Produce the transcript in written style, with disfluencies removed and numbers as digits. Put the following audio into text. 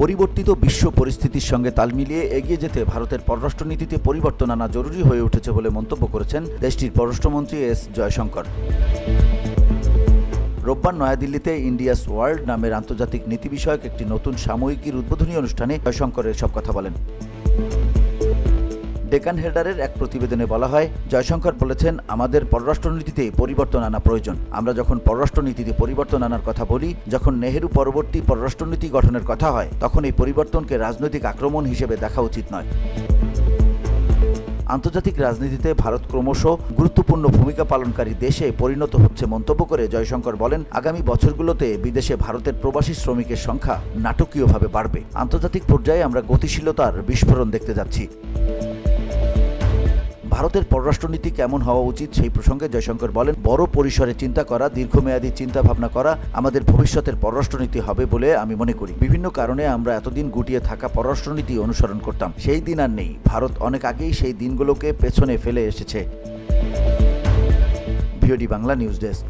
পরিবর্তিত বিশ্ব পরিস্থিতির সঙ্গে তাল মিলিয়ে এগিয়ে যেতে ভারতের পররাষ্ট্রনীতিতে পরিবর্তন আনা জরুরি হয়ে উঠেছে বলে মন্তব্য করেছেন দেশটির পররাষ্ট্রমন্ত্রী এস জয়শঙ্কর। রোববার নয়াদিল্লিতে ইন্ডিয়াস ওয়ার্ল্ড নামের আন্তর্জাতিক নীতি বিষয়ক একটি নতুন সাময়িকীর উদ্বোধনী অনুষ্ঠানে জয়শঙ্কর এসব কথা বলেন। ডেকান হেরাল্ডের এক প্রতিবেদনে বলা হয়, জয়শঙ্কর বলেছেন, আমাদের পররাষ্ট্রনীতিতে পরিবর্তন আনা প্রয়োজন। আমরা যখন পররাষ্ট্রনীতিতে পরিবর্তন আনার কথা বলি, যখন নেহেরু পরবর্তী পররাষ্ট্রনীতি গঠনের কথা হয়, তখন এই পরিবর্তনকে রাজনৈতিক আক্রমণ হিসেবে দেখা উচিত নয়। আন্তর্জাতিক রাজনীতিতে ভারত ক্রমশ গুরুত্বপূর্ণ ভূমিকা পালনকারী দেশে পরিণত হচ্ছে মন্তব্য করে জয়শঙ্কর বলেন, আগামী বছরগুলোতে বিদেশে ভারতের প্রবাসী শ্রমিকের সংখ্যা নাটকীয়ভাবে বাড়বে। আন্তর্জাতিক পর্যায়ে আমরা গতিশীলতার বিস্ফোরণ দেখতে যাচ্ছি। ভারতের পররাষ্ট্রনীতি কেমন হওয়া উচিত সেই প্রসঙ্গে জয়শঙ্কর বলেন, বড় পরিসরে চিন্তা করা, দীর্ঘমেয়াদী চিন্তা ভাবনা করা আমাদের ভবিষ্যতের পররাষ্ট্রনীতি হবে বলে আমি মনে করি। বিভিন্ন কারণে আমরা এতদিন গুটিয়ে থাকা পররাষ্ট্রনীতি অনুসরণ করতাম, সেই দিন আর নেই। ভারত অনেক আগেই সেই দিনগুলোকে পেছনে ফেলে এসেছে। VOD Bangla news desk.